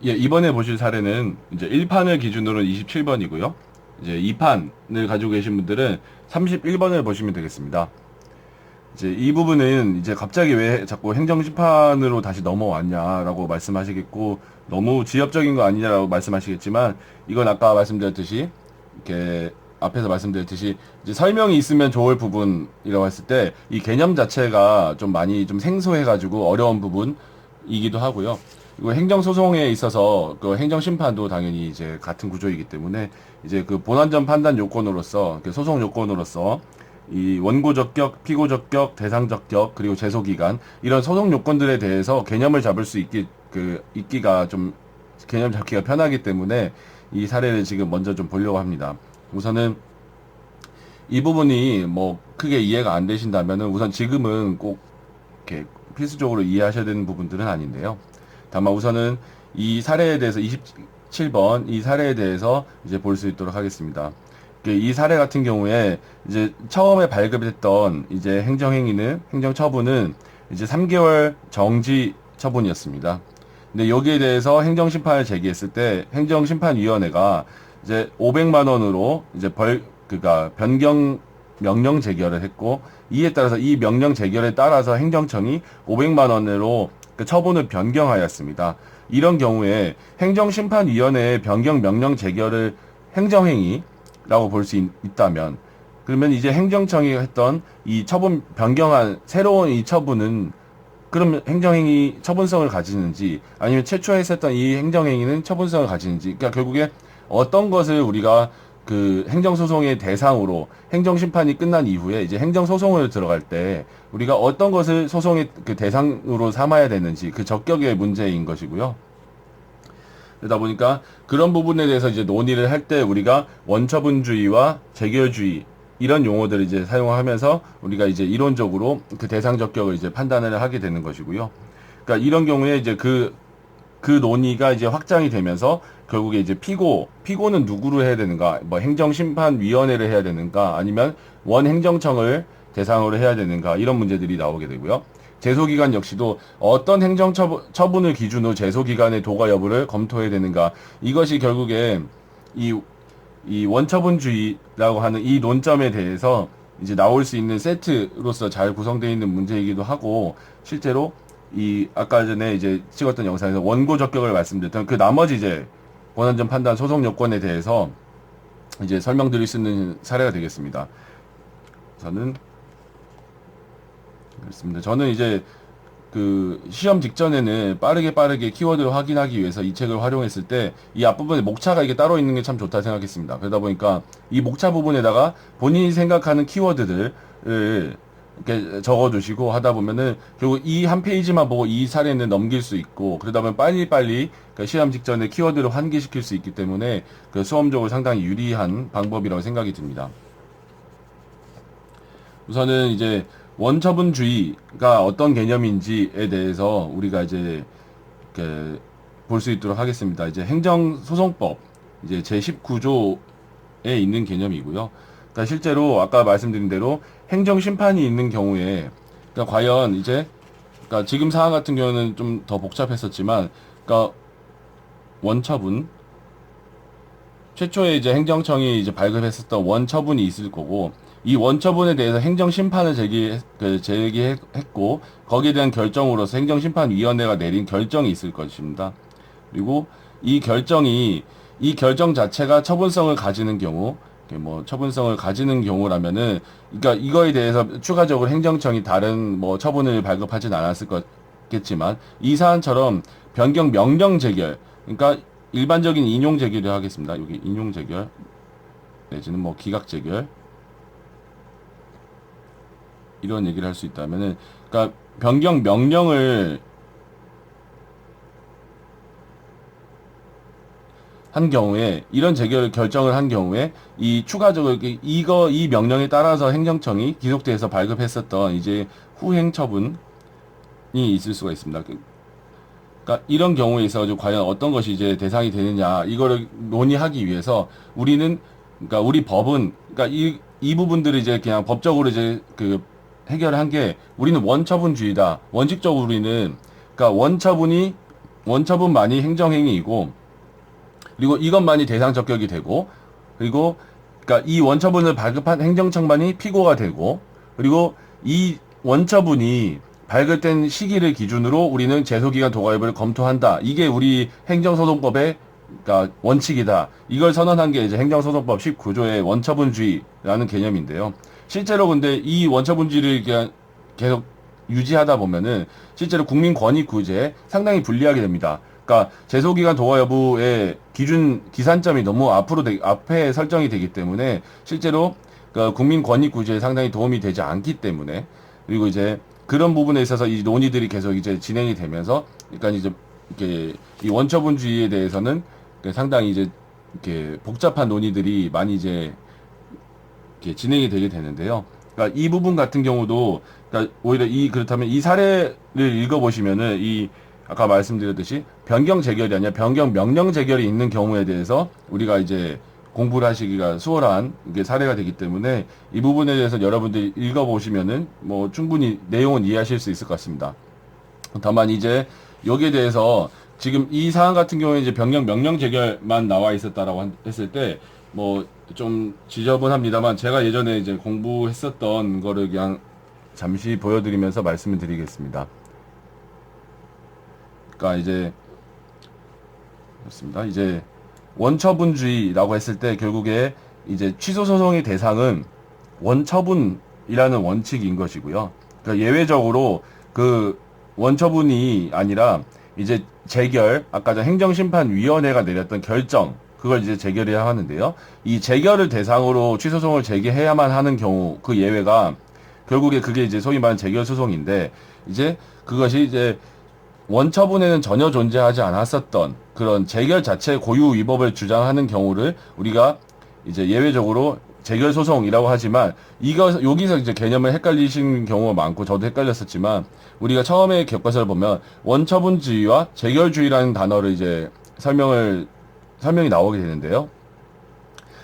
예, 이번에 보실 사례는 이제 1판을 기준으로 27번이고요. 이제 2판을 가지고 계신 분들은 31번을 보시면 되겠습니다. 이제 이 부분은 이제 갑자기 왜 자꾸 행정심판으로 다시 넘어왔냐라고 말씀하시겠고, 너무 지엽적인 거 아니냐라고 말씀하시겠지만, 이건 아까 말씀드렸듯이 이렇게 앞에서 말씀드렸듯이 이제 설명이 있으면 좋을 부분이라고 했을 때 이 개념 자체가 좀 많이 좀 생소해가지고 어려운 부분이기도 하고요. 그리고 행정소송에 있어서 그 행정심판도 당연히 이제 같은 구조이기 때문에 이제 그 본안전 판단 요건으로서 그 소송 요건으로서 이 원고 적격, 피고 적격, 대상 적격, 그리고 제소 기간 이런 소송 요건들에 대해서 개념을 잡을 수 있기가 좀 개념 잡기가 편하기 때문에 이 사례를 지금 먼저 좀 보려고 합니다. 우선은 이 부분이 뭐 크게 이해가 안 되신다면은 우선 지금은 꼭 이렇게 필수적으로 이해하셔야 되는 부분들은 아닌데요. 다만 우선은 이 사례에 대해서 27번 이 사례에 대해서 이제 볼 수 있도록 하겠습니다. 이 사례 같은 경우에 이제 처음에 발급했던 이제 행정처분은 이제 3개월 정지 처분이었습니다. 근데 여기에 대해서 행정심판을 제기했을 때 행정심판위원회가 이제 500만 원으로 이제 그니까 변경 명령 제결을 했고, 이에 따라서 이 명령 제결에 따라서 행정청이 500만 원으로 그 처분을 변경하였습니다. 이런 경우에 행정심판위원회의 변경 명령 제결을 행정행위라고 볼 수 있다면, 그러면 이제 행정청이 했던 이 처분 변경한 새로운 이 처분은 그럼 행정행위 처분성을 가지는지, 아니면 최초에 했었던 이 행정행위는 처분성을 가지는지, 그러니까 결국에 어떤 것을 우리가 그 행정소송의 대상으로 행정심판이 끝난 이후에 이제 행정소송을 들어갈 때 우리가 어떤 것을 소송의 그 대상으로 삼아야 되는지 그 적격의 문제인 것이고요. 그러다 보니까 그런 부분에 대해서 이제 논의를 할 때 우리가 원처분주의와 재결주의 이런 용어들을 이제 사용하면서 우리가 이제 이론적으로 그 대상 적격을 이제 판단을 하게 되는 것이고요. 그러니까 이런 경우에 이제 그 논의가 이제 확장이 되면서 결국에 이제 피고는 누구로 해야 되는가, 뭐 행정심판위원회를 해야 되는가, 아니면 원행정청을 대상으로 해야 되는가, 이런 문제들이 나오게 되고요. 제소기간 역시도 어떤 행정처분을 기준으로 제소기간의 도가 여부를 검토해야 되는가, 이것이 결국에 이, 이 원처분주의라고 하는 이 논점에 대해서 이제 나올 수 있는 세트로서 잘 구성되어 있는 문제이기도 하고, 실제로 이 아까 전에 이제 찍었던 영상에서 원고 적격을 말씀드렸던 그 나머지 이제 권한전 판단 소송 요건에 대해서 이제 설명드릴 수 있는 사례가 되겠습니다. 저는 이제 그 시험 직전에는 빠르게 키워드를 확인하기 위해서 이 책을 활용했을 때 이 앞부분에 목차가 이게 따로 있는 게 참 좋다 생각했습니다. 그러다 보니까 이 목차 부분에다가 본인이 생각하는 키워드들을 이렇게 적어두시고 하다 보면은 결국 이 한 페이지만 보고 이 사례는 넘길 수 있고, 그러다 보면 빨리 그 시험 직전에 키워드를 환기시킬 수 있기 때문에 그 수험적으로 상당히 유리한 방법이라고 생각이 듭니다. 우선은 이제 원처분주의가 어떤 개념인지에 대해서 우리가 이제 볼 수 있도록 하겠습니다. 이제 행정소송법 이제 제19조에 있는 개념이고요. 그러니까 실제로 아까 말씀드린 대로 행정심판이 있는 경우에, 그러니까 과연 이제, 그러니까 지금 상황 같은 경우는 좀 더 복잡했었지만, 그러니까 원처분, 최초에 이제 행정청이 이제 발급했었던 원처분이 있을 거고, 이 원처분에 대해서 행정심판을 제기했고, 거기에 대한 결정으로서 행정심판위원회가 내린 결정이 있을 것입니다. 그리고 이 결정 자체가 처분성을 가지는 경우, 뭐 처분성을 가지는 경우라면은, 그러니까 이거에 대해서 추가적으로 행정청이 다른 뭐 처분을 발급하진 않았을 거겠지만, 이 사안처럼 변경 명령 제결, 그러니까 일반적인 인용 제결을 하겠습니다. 여기 인용 제결 내지는 뭐 기각 제결, 이런 얘기를 할 수 있다면은, 그러니까 변경 명령을 한 경우에, 이런 재결 결정을 한 경우에 이 추가적으로 이 명령에 따라서 행정청이 기속돼서 발급했었던 이제 후행 처분이 있을 수가 있습니다. 그러니까 이런 경우에 있어서 과연 어떤 것이 이제 대상이 되느냐, 이거를 논의하기 위해서 우리는, 그러니까 우리 법은, 그러니까 이 부분들을 이제 그냥 법적으로 이제 그 해결을 한 게, 우리는 원처분주의다. 원칙적으로 우리는, 그러니까 원처분이 원처분만이 행정행위이고, 그리고 이것만이 대상 적격이 되고, 그리고 그러니까 이 원처분을 발급한 행정청만이 피고가 되고, 그리고 이 원처분이 발급된 시기를 기준으로 우리는 제소기간 도과여부를 검토한다. 이게 우리 행정소송법의 그러니까 원칙이다. 이걸 선언한 게 이제 행정소송법 19조의 원처분주의라는 개념인데요. 실제로 근데 이 원처분주의를 그냥 계속 유지하다 보면은 실제로 국민 권익 구제에 상당히 불리하게 됩니다. 그러니까 제소기간 도과 여부의 기준 기산점이 너무 앞에 설정이 되기 때문에 실제로 그 국민 권익 구제에 상당히 도움이 되지 않기 때문에, 그리고 이제 그런 부분에 있어서 이 논의들이 계속 이제 진행이 되면서, 그러니까 이제 이렇게 이 원처분주의에 대해서는 상당히 이제 이렇게 복잡한 논의들이 많이 이제 이렇게 진행이 되게 되는데요. 그러니까 이 부분 같은 경우도, 그러니까 오히려 그렇다면 이 사례를 읽어보시면은 이 아까 말씀드렸듯이 변경 재결이 아니라 변경 명령 재결이 있는 경우에 대해서 우리가 이제 공부를 하시기가 수월한 이게 사례가 되기 때문에 이 부분에 대해서 여러분들이 읽어보시면은 뭐 충분히 내용은 이해하실 수 있을 것 같습니다. 다만 이제 여기에 대해서 지금 이 사안 같은 경우에 이제 변경 명령 재결만 나와 있었다라고 했을 때 뭐 좀 지저분합니다만 제가 예전에 이제 공부했었던 거를 그냥 잠시 보여드리면서 말씀을 드리겠습니다. 그러니까 이제 그렇습니다. 이제 원처분주의라고 했을 때 결국에 이제 취소 소송의 대상은 원처분이라는 원칙인 것이고요. 그러니까 예외적으로 그 원처분이 아니라 이제 재결, 아까 전 행정심판위원회가 내렸던 결정, 그걸 이제 재결해야 하는데요. 이 재결을 대상으로 취소소송을 제기해야만 하는 경우, 그 예외가 결국에 그게 이제 소위 말하는 재결소송인데, 이제 그것이 이제 원처분에는 전혀 존재하지 않았었던 그런 재결 자체의 고유 위법을 주장하는 경우를 우리가 이제 예외적으로 재결소송이라고 하지만, 여기서 이제 개념을 헷갈리시는 경우가 많고, 저도 헷갈렸었지만, 우리가 처음에 교과서를 보면 원처분주의와 재결주의라는 단어를 이제 설명이 나오게 되는데요.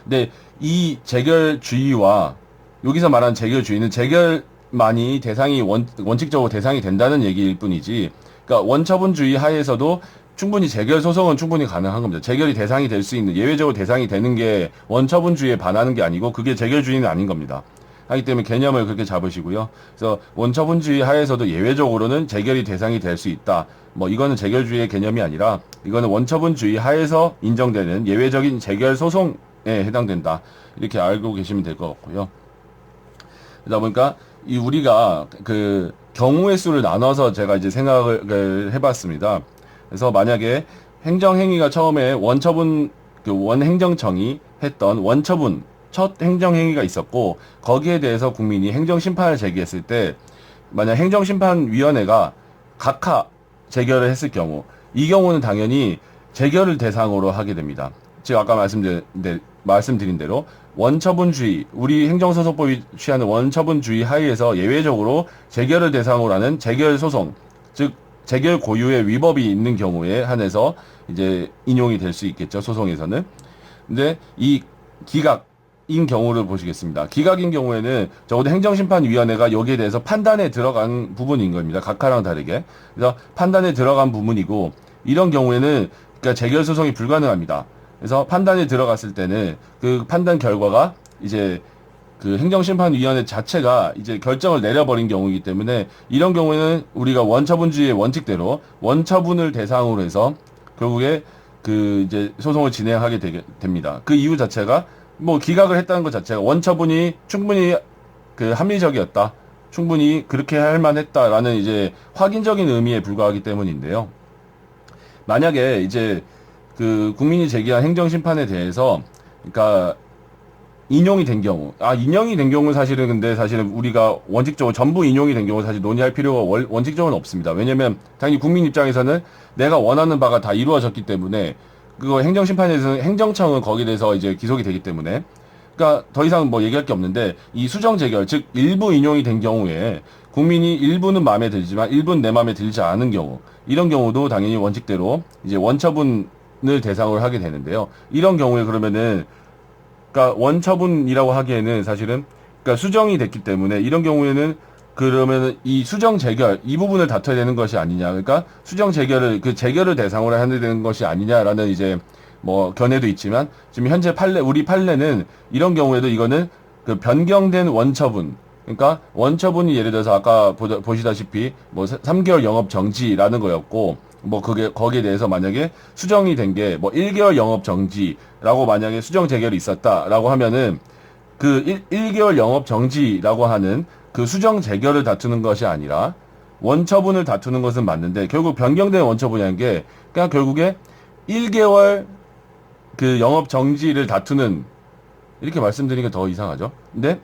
근데 이 재결주의와 여기서 말하는 재결주의는 재결만이 원칙적으로 대상이 된다는 얘기일 뿐이지, 그러니까 원처분주의 하에서도 충분히 재결 소송은 충분히 가능한 겁니다. 재결이 대상이 될 수 있는, 예외적으로 대상이 되는 게 원처분주의에 반하는 게 아니고 그게 재결주의는 아닌 겁니다. 하기 때문에 개념을 그렇게 잡으시고요. 그래서 원처분주의 하에서도 예외적으로는 재결이 대상이 될 수 있다. 뭐 이거는 재결주의의 개념이 아니라 이거는 원처분주의 하에서 인정되는 예외적인 재결 소송에 해당된다. 이렇게 알고 계시면 될 것 같고요. 그러다 보니까 우리가 그 경우의 수를 나눠서 제가 이제 생각을 해봤습니다. 그래서 만약에 행정행위가 처음에 원행정청이 했던 원처분 첫 행정행위가 있었고, 거기에 대해서 국민이 행정심판을 제기했을 때, 만약 행정심판위원회가 각하 재결을 했을 경우, 이 경우는 당연히 재결을 대상으로 하게 됩니다. 즉 아까 말씀드린 대로 원처분주의, 우리 행정소송법이 취하는 원처분주의 하에서 예외적으로 재결을 대상으로 하는 재결소송, 즉 재결 고유의 위법이 있는 경우에 한해서 이제 인용이 될 수 있겠죠, 소송에서는. 근데 이 기각인 경우를 보시겠습니다. 기각인 경우에는 적어도 행정심판위원회가 여기에 대해서 판단에 들어간 부분인 겁니다. 각하랑 다르게. 그래서 판단에 들어간 부분이고, 이런 경우에는 그러니까 재결 소송이 불가능합니다. 그래서 판단에 들어갔을 때는 그 판단 결과가 이제 그 행정심판위원회 자체가 이제 결정을 내려버린 경우이기 때문에, 이런 경우에는 우리가 원처분주의의 원칙대로 원처분을 대상으로 해서 결국에 그 이제 소송을 진행하게 됩니다. 그 이유 자체가 뭐 기각을 했다는 것 자체가 원처분이 충분히 그 합리적이었다, 충분히 그렇게 할 만했다라는 이제 확인적인 의미에 불과하기 때문인데요. 만약에 이제 그 국민이 제기한 행정심판에 대해서 그러니까 인용이 된 경우, 인용이 된 경우는 사실은 우리가 원칙적으로 전부 인용이 된 경우 사실 논의할 필요가 원칙적으로는 없습니다. 왜냐면 당연히 국민 입장에서는 내가 원하는 바가 다 이루어졌기 때문에, 그거 행정심판에서는 행정청은 거기에 대해서 이제 기속이 되기 때문에, 그러니까 더 이상 뭐 얘기할 게 없는데, 이 수정 재결, 즉 일부 인용이 된 경우에 국민이 일부는 마음에 들지만 일부는 내 마음에 들지 않은 경우, 이런 경우도 당연히 원칙대로 이제 원처분을 대상으로 하게 되는데요. 이런 경우에 그러면은 그러니까 원처분이라고 하기에는 사실은 그러니까 수정이 됐기 때문에, 이런 경우에는 그러면 이 수정 재결 이 부분을 다퉈야 되는 것이 아니냐. 그러니까 수정 재결을 그 재결을 대상으로 해야 되는 것이 아니냐라는 이제 뭐 견해도 있지만 지금 현재 판례 우리 판례는 이런 경우에도 이거는 그 변경된 원처분 그러니까 원처분이 예를 들어서 아까 보시다시피 뭐 3개월 영업 정지라는 거였고 뭐 그게 거기에 대해서 만약에 수정이 된 게 뭐 1개월 영업 정지라고 만약에 수정 재결이 있었다라고 하면은 그 1개월 영업 정지라고 하는 그 수정 재결을 다투는 것이 아니라 원처분을 다투는 것은 맞는데 결국 변경된 원처분이라는 게 그냥 결국에 1개월 그 영업 정지를 다투는 이렇게 말씀드리니까 더 이상하죠. 근데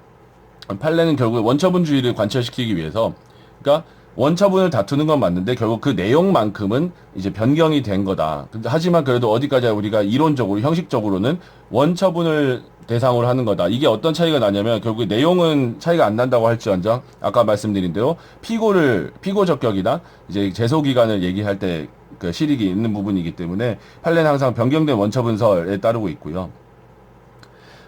판례는 결국 원처분주의를 관철시키기 위해서 그러니까 원처분을 다투는 건 맞는데 결국 그 내용만큼은 이제 변경이 된 거다. 하지만 그래도 어디까지 우리가 이론적으로 형식적으로는 원처분을 대상으로 하는 거다. 이게 어떤 차이가 나냐면 결국 내용은 차이가 안 난다고 할지언정 아까 말씀드린 대로 피고 적격이나 이제 제소 기간을 얘기할 때 그 실익이 있는 부분이기 때문에 판례는 항상 변경된 원처분설에 따르고 있고요.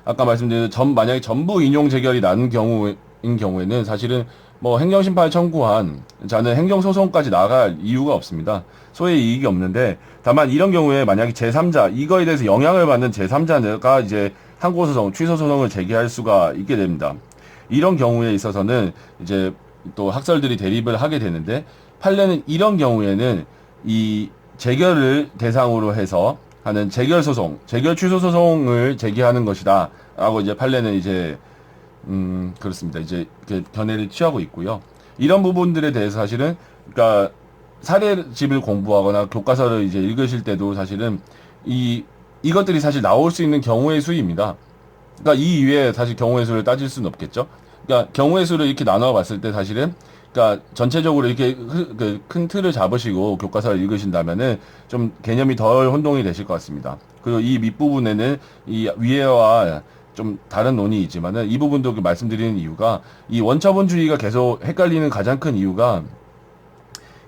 아까 말씀드린 만약에 전부 인용 재결이 나는 경우에는 사실은 뭐 행정심판을 청구한 자는 행정소송까지 나갈 이유가 없습니다. 소의 이익이 없는데 다만 이런 경우에 만약에 제3자 이거에 대해서 영향을 받는 제3자가 이제 항고소송, 취소소송을 제기할 수가 있게 됩니다. 이런 경우에 있어서는 이제 또 학설들이 대립을 하게 되는데 판례는 이런 경우에는 이 재결을 대상으로 해서 하는 재결소송, 재결 취소소송을 제기하는 것이다. 라고 이제 판례는 이제 그렇습니다. 이제 견해를 취하고 있고요. 이런 부분들에 대해서 사실은 그러니까 사례집을 공부하거나 교과서를 이제 읽으실 때도 사실은 이것들이 사실 나올 수 있는 경우의 수입니다. 그러니까 이 이외에 사실 경우의 수를 따질 수는 없겠죠. 그러니까 경우의 수를 이렇게 나눠 봤을 때 사실은 그러니까 전체적으로 이렇게 큰 틀을 잡으시고 교과서를 읽으신다면은 좀 개념이 덜 혼동이 되실 것 같습니다. 그리고 이 밑부분에는 이 위에와 좀 다른 논의이 있지만은 이 부분도 말씀드리는 이유가 이 원처분주의가 계속 헷갈리는 가장 큰 이유가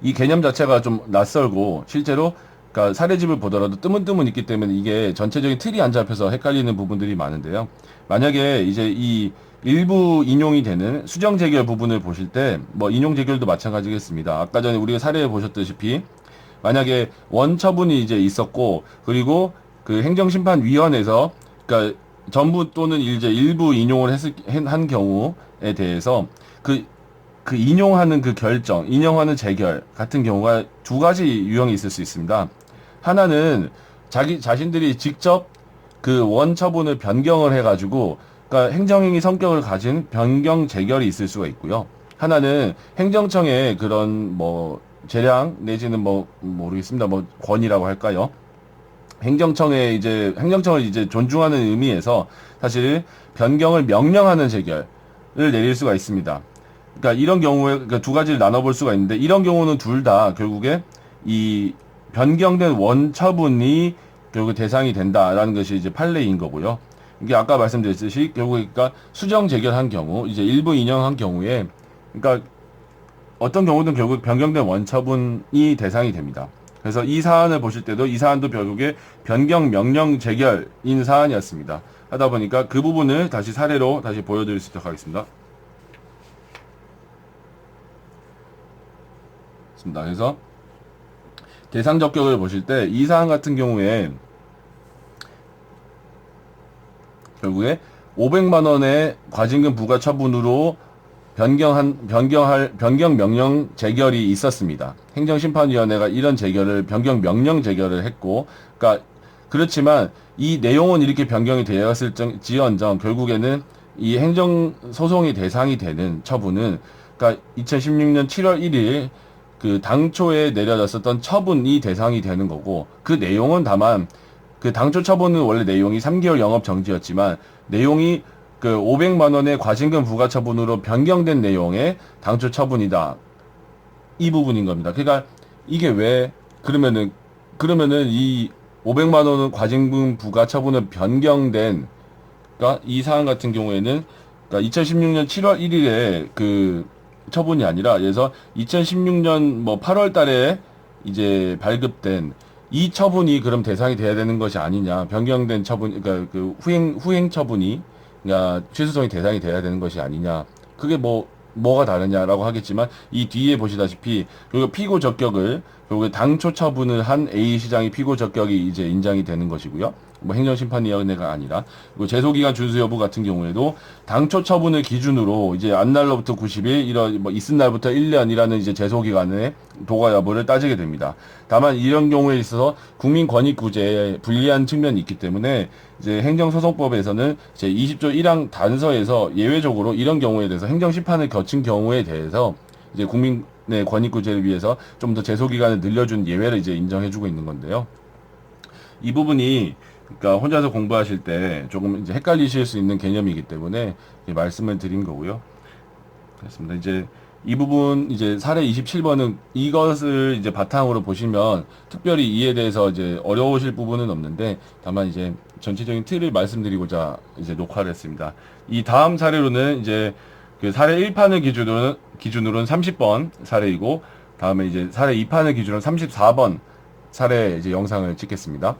이 개념 자체가 좀 낯설고 실제로 그러니까 사례집을 보더라도 뜨문뜨문 있기 때문에 이게 전체적인 틀이 안 잡혀서 헷갈리는 부분들이 많은데요. 만약에 이제 이 일부 인용이 되는 수정 재결 부분을 보실 때 뭐 인용 재결도 마찬가지겠습니다. 아까 전에 우리가 사례에 보셨다시피 만약에 원처분이 이제 있었고 그리고 그 행정심판위원회에서 그러니까 전부 또는 이제 일부 인용을 한 경우에 대해서 그 인용하는 그 결정, 인용하는 재결 같은 경우가 두 가지 유형이 있을 수 있습니다. 하나는 자신들이 직접 그 원처분을 변경을 해가지고 그러니까 행정행위 성격을 가진 변경 재결이 있을 수가 있고요. 하나는 행정청의 그런 뭐 재량 내지는 뭐 모르겠습니다. 뭐 권위라고 할까요? 행정청을 이제 존중하는 의미에서 사실 변경을 명령하는 재결을 내릴 수가 있습니다. 그러니까 이런 경우에 그러니까 두 가지를 나눠볼 수가 있는데 이런 경우는 둘 다 결국에 이 변경된 원처분이 결국 대상이 된다라는 것이 이제 판례인 거고요. 이게 아까 말씀드렸듯이 결국 그러니까 수정 재결한 경우 이제 일부 인용한 경우에 그러니까 어떤 경우든 결국 변경된 원처분이 대상이 됩니다. 그래서 이 사안을 보실 때도 이 사안도 결국에 변경 명령 재결인 사안이었습니다. 하다 보니까 그 부분을 다시 사례로 다시 보여드릴 수 있도록 하겠습니다. 그래서 대상 적격을 보실 때 이 사안 같은 경우에 결국에 500만 원의 과징금 부과 처분으로 변경 명령 재결이 있었습니다. 행정심판위원회가 이런 재결을 변경 명령 재결을 했고, 그러니까 그렇지만 이 내용은 이렇게 변경이 되었을지언정 결국에는 이 행정 소송의 대상이 되는 처분은 그러니까 2016년 7월 1일 그 당초에 내려졌었던 처분이 대상이 되는 거고 그 내용은 다만 그 당초 처분은 원래 내용이 3개월 영업 정지였지만 내용이 그 500만 원의 과징금 부과 처분으로 변경된 내용의 당초 처분이다. 이 부분인 겁니다. 그러니까 이게 왜 그러면은 이 500만 원은 과징금 부과 처분은 변경된 그러니까 이 사안 같은 경우에는 그러니까 2016년 7월 1일에 그 처분이 아니라 그래서 2016년 뭐 8월 달에 이제 발급된 이 처분이 그럼 대상이 돼야 되는 것이 아니냐. 변경된 처분 그러니까 그 후행 처분이 그러니까 취소성이 대상이 돼야 되는 것이 아니냐. 그게 뭐 뭐가 다르냐라고 하겠지만 이 뒤에 보시다시피 그리고 피고 적격을 그리고 당초 처분을 한 A 시장의 피고 적격이 이제 인정이 되는 것이고요. 뭐 행정심판위원회가 아니라 그리고 제소기간 준수 여부 같은 경우에도 당초 처분을 기준으로 이제 안날로부터 90일 이런 뭐 있은 날부터 1년이라는 이제 제소기간의 도과 여부를 따지게 됩니다. 다만 이런 경우에 있어서 국민권익구제에 불리한 측면이 있기 때문에 이제 행정소송법에서는 제 20조 1항 단서에서 예외적으로 이런 경우에 대해서 행정심판을 거친 경우에 대해서 이제 국민의 권익구제를 위해서 좀 더 제소기간을 늘려준 예외를 이제 인정해주고 있는 건데요. 이 부분이 그러니까 혼자서 공부하실 때 조금 이제 헷갈리실 수 있는 개념이기 때문에 말씀을 드린 거고요. 그렇습니다. 이제 이 부분 이제 사례 27번은 이것을 이제 바탕으로 보시면 특별히 이에 대해서 이제 어려우실 부분은 없는데 다만 이제 전체적인 틀을 말씀드리고자 이제 녹화를 했습니다. 이 다음 사례로는 이제 그 사례 1판을 기준으로는 30번 사례이고 다음에 이제 사례 2판을 기준으로 34번 사례 이제 영상을 찍겠습니다.